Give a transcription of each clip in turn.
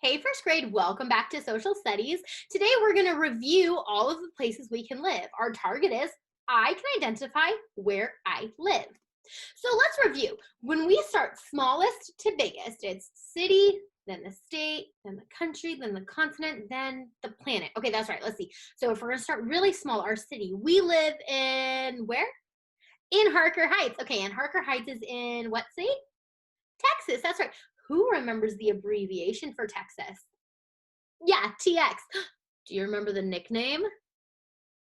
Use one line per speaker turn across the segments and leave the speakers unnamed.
Hey, first grade, welcome back to Social Studies. Today we're going to review all of the places we can live. Our target is I can identify where I live. So let's review. When we start smallest to biggest, it's city, then the state, then the country, then the continent, then the planet. Okay, that's right. Let's see. So if we're going to start really small, our city, we live in where? In Harker Heights. Okay, and Harker Heights is in what state? Texas. That's right. Who remembers the abbreviation for Texas? Yeah, TX. Do you remember the nickname?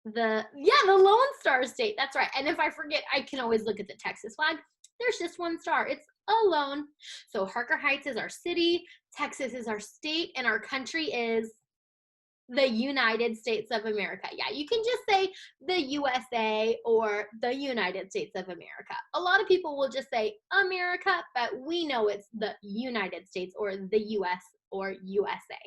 The Lone Star State. That's right. And if I forget, I can always look at the Texas flag. There's just one star. It's alone. So Harker Heights is our city, Texas is our state, and our country is the United States of America. Yeah, you can just say the USA or the United States of America. A lot of people will just say America, but we know it's the United States or the US or USA.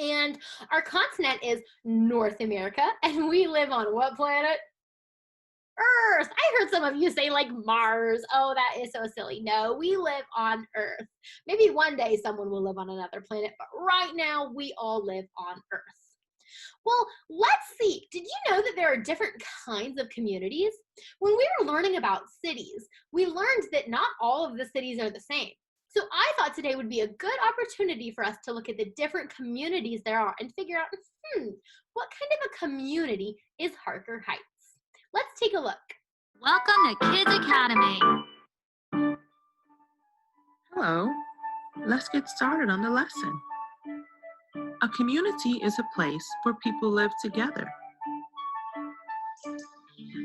And our continent is North America, and we live on what planet? Earth. I heard some of you say like Mars. Oh, that is so silly. No, we live on Earth. Maybe one day someone will live on another planet, but right now we all live on Earth. Well, let's see. Did you know that there are different kinds of communities? When we were learning about cities, we learned that not all of the cities are the same. So I thought today would be a good opportunity for us to look at the different communities there are and figure out, what kind of a community is Harker Heights? Let's take a look.
Welcome to Kids Academy.
Hello, let's get started on the lesson. A community is a place where people live together.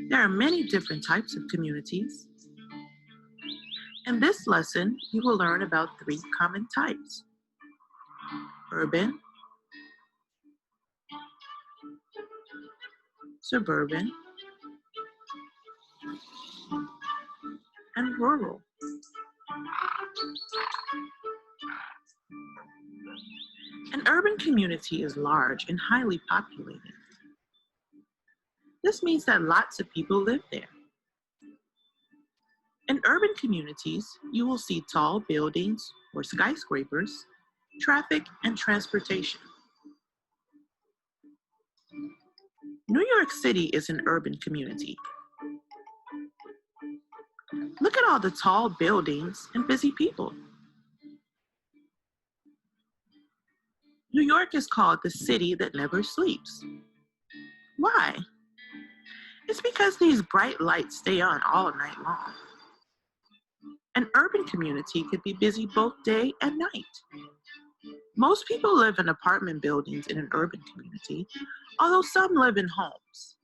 There are many different types of communities. In this lesson, you will learn about 3 common types: urban, suburban, and rural. An urban community is large and highly populated. This means that lots of people live there. In urban communities, you will see tall buildings or skyscrapers, traffic, and transportation. New York City is an urban community. Look at all the tall buildings and busy people. New York is called the city that never sleeps. Why? It's because these bright lights stay on all night long. An urban community could be busy both day and night. Most people live in apartment buildings in an urban community, although some live in homes.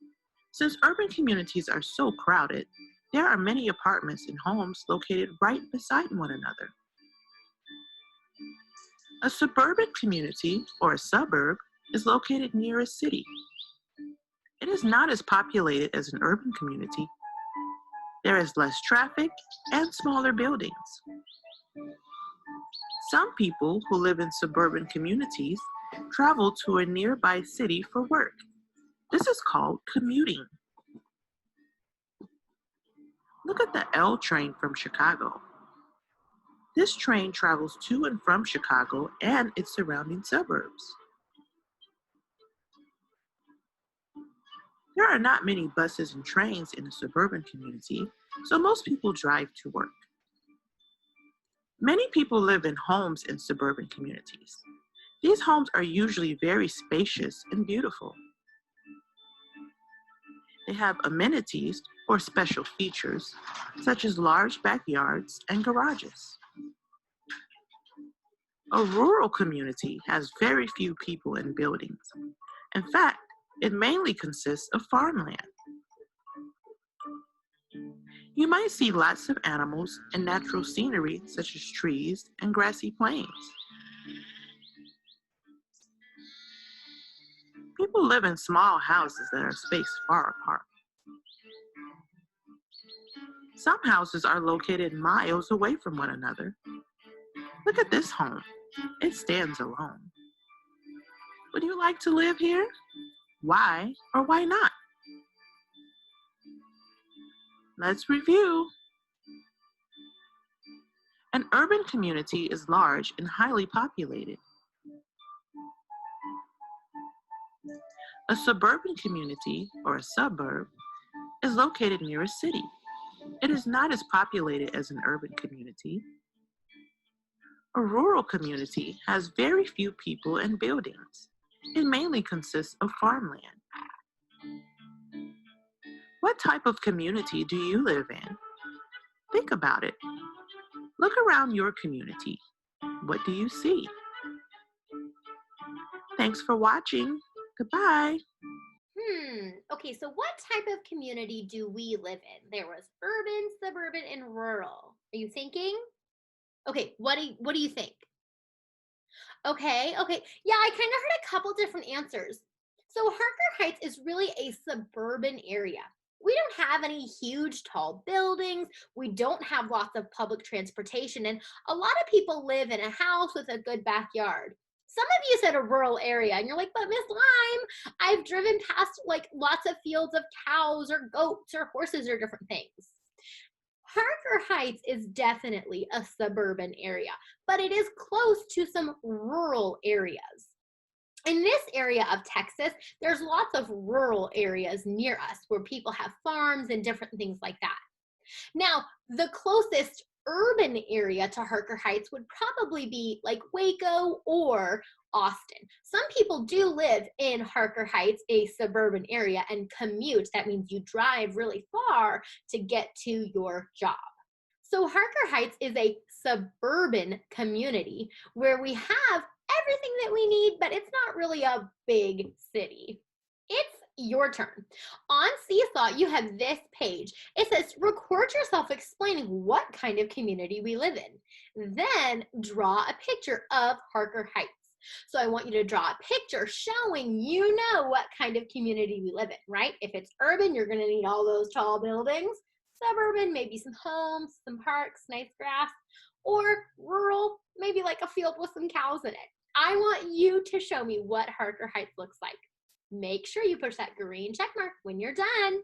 Since urban communities are so crowded, there are many apartments and homes located right beside one another. A suburban community, or a suburb, is located near a city. It is not as populated as an urban community. There is less traffic and smaller buildings. Some people who live in suburban communities travel to a nearby city for work. This is called commuting. Look at the L train from Chicago. This train travels to and from Chicago and its surrounding suburbs. There are not many buses and trains in a suburban community, so most people drive to work. Many people live in homes in suburban communities. These homes are usually very spacious and beautiful. They have amenities or special features, such as large backyards and garages. A rural community has very few people and buildings. In fact, it mainly consists of farmland. You might see lots of animals and natural scenery such as trees and grassy plains. People live in small houses that are spaced far apart. Some houses are located miles away from one another. Look at this home. It stands alone. Would you like to live here? Why or why not? Let's review. An urban community is large and highly populated. A suburban community, or a suburb, is located near a city. It is not as populated as an urban community. A rural community has very few people and buildings. It mainly consists of farmland. What type of community do you live in? Think about it. Look around your community. What do you see? Thanks for watching. Goodbye.
Okay, so what type of community do we live in? There was urban, suburban, and rural. Are you thinking? Okay, what do you think? Okay. Yeah, I kind of heard a couple different answers. So Harker Heights is really a suburban area. We don't have any huge tall buildings. We don't have lots of public transportation, and a lot of people live in a house with a good backyard. Some of you said a rural area, and you're like, but Miss Lime, I've driven past like lots of fields of cows or goats or horses or different things. Harker Heights is definitely a suburban area, but it is close to some rural areas. In this area of Texas, there's lots of rural areas near us where people have farms and different things like that. Now, the closest urban area to Harker Heights would probably be like Waco or Austin. Some people do live in Harker Heights, a suburban area, and commute. That means you drive really far to get to your job. So Harker Heights is a suburban community where we have everything that we need, but it's not really a big city. It's your turn. On Seesaw, you have this page. It says, record yourself explaining what kind of community we live in. Then draw a picture of Harker Heights. So I want you to draw a picture showing you know what kind of community we live in, right? If it's urban, you're gonna need all those tall buildings. Suburban, maybe some homes, some parks, nice grass. Or rural, maybe like a field with some cows in it. I want you to show me what Harker Heights looks like. Make sure you push that green check mark when you're done.